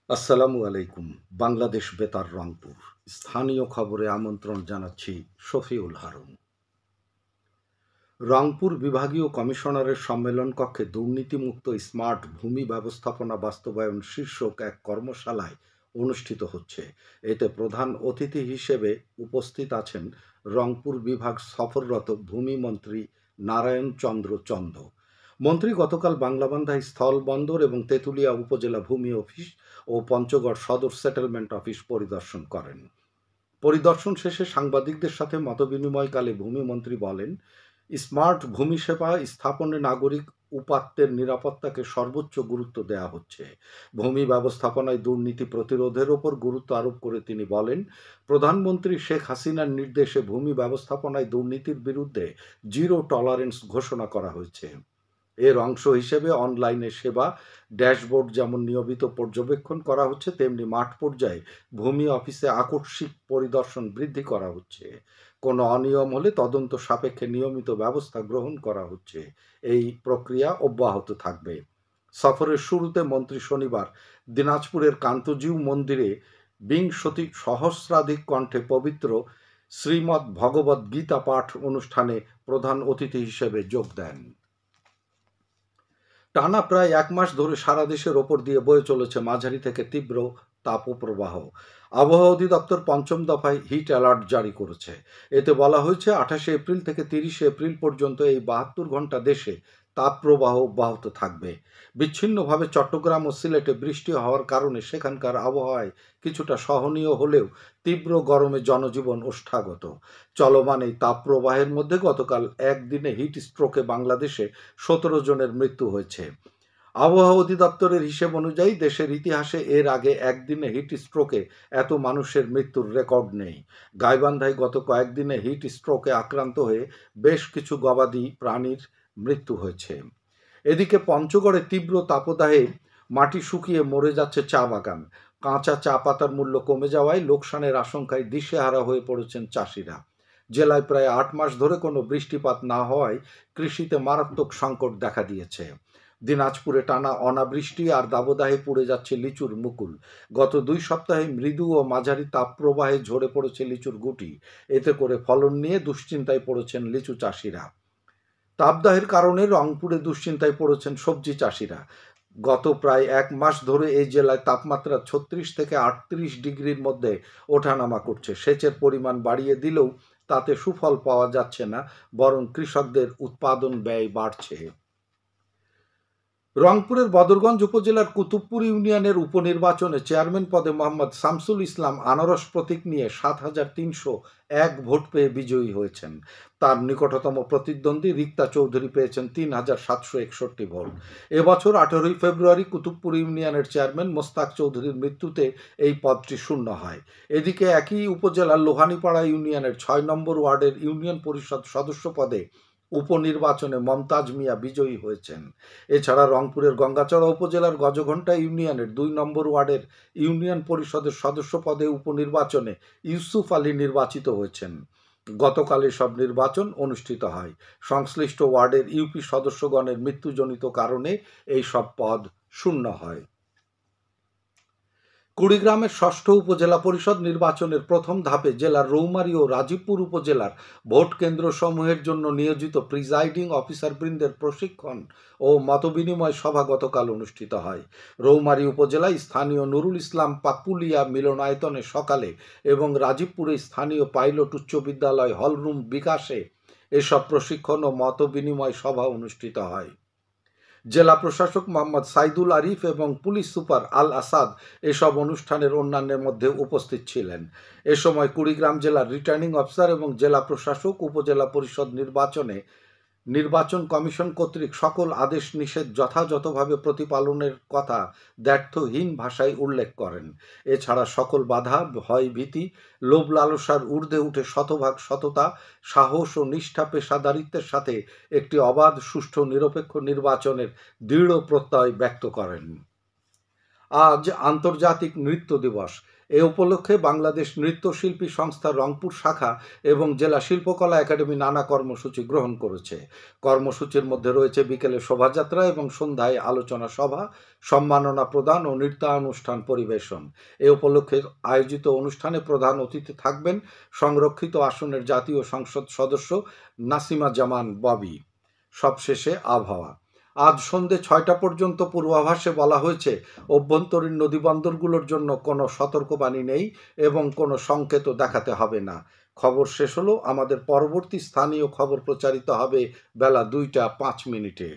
আসসালামু আলাইকুম। বাংলাদেশ বেতার রংপুর। স্থানীয় খবরে আমন্ত্রণ জানাচ্ছি শফিউল হারুন। রংপুর বিভাগীয় কমিশনারের সম্মেলন কক্ষে দুর্নীতিমুক্ত স্মার্ট ভূমি ব্যবস্থাপনা বাস্তবায়ন শীর্ষক এক কর্মশালায় অনুষ্ঠিত হচ্ছে। এতে প্রধান অতিথি হিসেবে উপস্থিত আছেন রংপুর বিভাগ সফররত ভূমিমন্ত্রী নারায়ণ চন্দ্র চন্দ। মন্ত্রী গতকাল বাংলাবান্ধায় স্থলবন্দর এবং তেঁতুলিয়া উপজেলা ভূমি অফিস ও পঞ্চগড় সদর সেটেলমেন্ট অফিস পরিদর্শন করেন। পরিদর্শন শেষে সাংবাদিকদের সাথে মতবিনিময়কালে ভূমিমন্ত্রী বলেন, স্মার্ট ভূমি সেবা স্থাপনে নাগরিক উপাত্তের নিরাপত্তাকে সর্বোচ্চ গুরুত্ব দেওয়া হচ্ছে। ভূমি ব্যবস্থাপনায় দুর্নীতি প্রতিরোধের ওপর গুরুত্ব আরোপ করে তিনি বলেন, প্রধানমন্ত্রী শেখ হাসিনার নির্দেশে ভূমি ব্যবস্থাপনায় দুর্নীতির বিরুদ্ধে জিরো টলারেন্স ঘোষণা করা হয়েছে। এর অংশ হিসেবে অনলাইনে সেবা ড্যাশবোর্ড যেমন নিয়মিত পর্যবেক্ষণ করা হচ্ছে, তেমনি মাঠ পর্যায়ে ভূমি অফিসে আকস্মিক পরিদর্শন বৃদ্ধি করা হচ্ছে। কোনো অনিয়ম হলে তদন্ত সাপেক্ষে নিয়মিত ব্যবস্থা গ্রহণ করা হচ্ছে। এই প্রক্রিয়া অব্যাহত থাকবে। সফরের শুরুতে মন্ত্রী শনিবার দিনাজপুরের কান্তজিউ মন্দিরে বিংশতি সহস্রাধিক কণ্ঠে পবিত্র শ্রীমদ্ ভগবদ্ গীতা পাঠ অনুষ্ঠানে প্রধান অতিথি হিসেবে যোগ দেন। টানা প্রায় এক মাস ধরে সারা দেশের ওপর দিয়ে বয়ে চলেছে মাঝারি থেকে তীব্র তাপপ্রবাহ। আবহাওয়া অধিদপ্তর পঞ্চম দফায় হিট অ্যালার্ট জারি করেছে। এতে বলা হয়েছে 28 এপ্রিল থেকে 30 এপ্রিল পর্যন্ত এই 72 ঘন্টা দেশে তাপপ্রবাহ অব্যাহত থাকবে। বিচ্ছিন্নভাবে চট্টগ্রাম ও সিলেটে বৃষ্টি হওয়ার কারণে সেখানকার আবহাওয়ায় কিছুটা সহনীয় হলেও তীব্র গরমে জনজীবন ওষ্ঠাগত। চলমান এই তাপপ্রবাহের মধ্যে গতকাল একদিনে হিট স্ট্রোকে বাংলাদেশে 17 জনের মৃত্যু হয়েছে। আবহাওয়া অধিদপ্তরের হিসেব অনুযায়ী দেশের ইতিহাসে এর আগে একদিনে হিট স্ট্রোকে এত মানুষের মৃত্যুর রেকর্ড নেই। গাইবান্ধায় গত কয়েকদিনে হিট স্ট্রোকে আক্রান্ত হয়ে বেশ কিছু গবাদি প্রাণীর মৃত্যু হয়েছে। এদিকে পঞ্চগড়ে তীব্র তাপদাহে মাটি শুকিয়ে মরে যাচ্ছে চা বাগান। কাঁচা চা পাতার মূল্য কমে যাওয়ায় লোকসানের আশঙ্কায় দিশেহারা হয়ে পড়েছেন চাষিরা। জেলায় প্রায় 8 মাস ধরে কোনো বৃষ্টিপাত না হওয়ায় কৃষিতে মারাত্মক সংকট দেখা দিয়েছে। দিনাজপুরে টানা অনাবৃষ্টি আর দাবদাহে পুড়ে যাচ্ছে লিচুর মুকুল। গত 2 সপ্তাহে মৃদু ও মাঝারি তাপপ্রবাহে ঝরে পড়েছে লিচুর গুটি। এতে করে ফলন নিয়ে দুশ্চিন্তায় পড়েছেন লিচু চাষিরা। তাপদাহের কারণে রংপুরে দুশ্চিন্তায় পড়েছেন সবজি চাষিরা। গত প্রায় এক মাস ধরে এই জেলায় তাপমাত্রা 36 থেকে 38 ডিগ্রির মধ্যে ওঠানামা করছে। সেচের পরিমাণ বাড়িয়ে দিলেও তাতে সুফল পাওয়া যাচ্ছে না, বরং কৃষকদের উৎপাদন ব্যয় বাড়ছে। রংপুরের বদরগঞ্জ উপজেলার কুতুবপুর ইউনিয়নের উপনির্বাচনে চেয়ারম্যান পদে মোহাম্মদ শামসুল ইসলাম আনারস প্রতীক নিয়ে 7,301 ভোট পেয়ে বিজয়ী হয়েছেন। তার নিকটতম প্রতিদ্বন্দ্বী রিক্তা চৌধুরী পেয়েছেন 3,761 ভোট। এবছর 18 ফেব্রুয়ারি কুতুবপুর ইউনিয়নের চেয়ারম্যান মোস্তাক চৌধুরীর মৃত্যুতে এই পদটি শূন্য হয়। এদিকে একই উপজেলার লোহানীপাড়া ইউনিয়নের 6 নম্বর ওয়ার্ডের ইউনিয়ন পরিষদ সদস্য পদে উপনির্বাচনে মমতাজ মিয়া বিজয়ী হয়েছেন। এছাড়া রংপুরের গঙ্গাচড়া উপজেলার গজঘণ্টা ইউনিয়নের 2 নম্বর ওয়ার্ডের ইউনিয়ন পরিষদের সদস্য পদে উপনির্বাচনে ইউসুফ আলী নির্বাচিত হয়েছেন। গতকাল এসব নির্বাচন অনুষ্ঠিত হয়। সংশ্লিষ্ট ওয়ার্ডের ইউপি সদস্যগণের মৃত্যুজনিত কারণে এই সব পদ শূন্য হয়। কুড়িগ্রামের 6ষ্ঠ উপজেলা পরিষদ নির্বাচনের প্রথম ধাপে জেলার রৌমারী ও রাজীবপুর উপজেলার ভোট কেন্দ্রসমূহের জন্য নিয়োজিত প্রিজাইডিং অফিসারবৃন্দের প্রশিক্ষণ ও মতবিনিময় সভা গতকাল অনুষ্ঠিত হয়। রৌমারী উপজেলায় স্থানীয় নুরুল ইসলাম পাপুলিয়া মিলনায়তনে সকালে এবং রাজীবপুরে স্থানীয় পাইলট উচ্চ বিদ্যালয় হলরুম বিকাশে এসব প্রশিক্ষণ ও মতবিনিময় সভা অনুষ্ঠিত হয়। জেলা প্রশাসক মোহাম্মদ সাইদুল আরিফ এবং পুলিশ সুপার আল আসাদ এসব অনুষ্ঠানের অন্যান্যের মধ্যে উপস্থিত ছিলেন। এ সময় কুড়িগ্রাম জেলার রিটার্নিং অফিসার এবং জেলা প্রশাসক উপজেলা পরিষদ নির্বাচন কমিশন কর্তৃক সকল আদেশ নিষেধ যথাযথভাবে প্রতিপালনের কথা দ্ব্যর্থহীন ভাষায় উল্লেখ করেন। এছাড়া সকল বাধা, ভয়, ভীতি, লোভ লালসার ঊর্ধ্বে উঠে শতভাগ সততা, সাহস ও নিষ্ঠা পেশাদারিত্বের সাথে একটি অবাধ, সুষ্ঠু, নিরপেক্ষ নির্বাচনের দৃঢ় প্রত্যয় ব্যক্ত করেন। আজ আন্তর্জাতিক নৃত্য দিবস। এ উপলক্ষে বাংলাদেশ নৃত্যশিল্পী সংস্থার রংপুর শাখা এবং জেলা শিল্পকলা একাডেমি নানা কর্মসূচি গ্রহণ করেছে। কর্মসূচির মধ্যে রয়েছে বিকেলে শোভাযাত্রা এবং সন্ধ্যায় আলোচনা সভা, সম্মাননা প্রদান ও নৃত্যানুষ্ঠান পরিবেশন। এ উপলক্ষে আয়োজিত অনুষ্ঠানে প্রধান অতিথি থাকবেন সংরক্ষিত আসনের জাতীয় সংসদ সদস্য নাসিমা জামান ববি। সবশেষে আবহাওয়া। আজ সন্ধে ৬টা পর্যন্ত পূর্বাভাসে বলা হয়েছে অভ্যন্তরীণ নদীবন্দরগুলোর জন্য কোনো সতর্কবাণী নেই এবং কোনো সংকেতও দেখাতে হবে না। খবর শেষ হলো। আমাদের পরবর্তী স্থানীয় খবর প্রচারিত হবে বেলা ২টা ৫ মিনিটে।